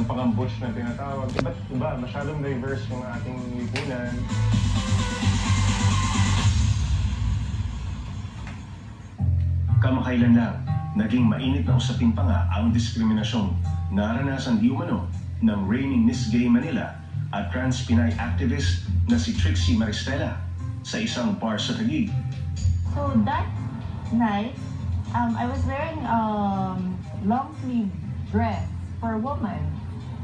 ng pang-butch na tinatawag. Ba't ba? Masyadong diverse yung ating lipunan. Kamakailan lang, naging mainit na usapin pa nga ang diskriminasyong naranasan di umano ng reigning Miss Gay Manila at trans Pinay activist na si Trixie Maristela sa isang bar sa Taguig. So that night, I was wearing long sleeve dress for a woman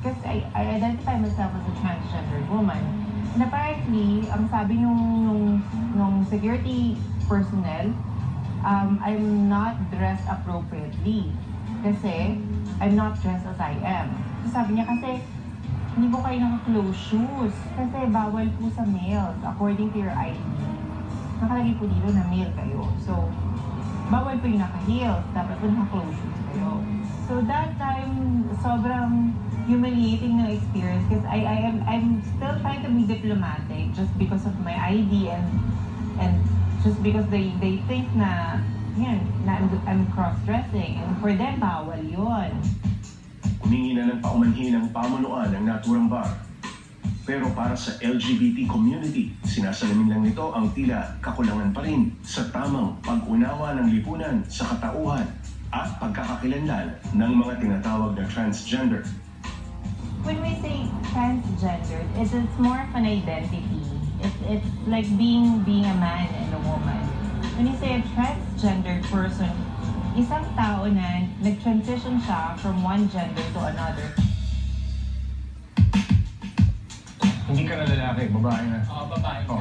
because I identify myself as a transgender woman. And apparently, ang sabi nung security personnel, I'm not dressed appropriately kasi I'm not dressed as I am. So sabi niya kasi, hindi po kayo naka-close shoes kasi bawal po sa males according to your ID. Nakalagay po dito na male kayo. So, bawal po yung naka-heels, dapat po naka-close shoes kayo. So that time, sobrang humiliating na experience because I'm still trying to be diplomatic just because of my ID and just because they think na, yan, na I'm cross-dressing. And for them, bawal yun. Humingi na ng paumanhin ang pamunuan ng naturang bar. Pero para sa LGBT community, sinasalamin lang nito ang tila kakulangan pa rin sa tamang pag-unawa ng lipunan sa katauhan at pagkakakilanlan ng mga tinatawag na transgender. When we say transgender, it's more of an identity. It's like being a man and a woman. When you say a transgender person, isang tao na nag-transition siya from one gender to another. Hindi ka na lalaki, babae na. Oo, babae.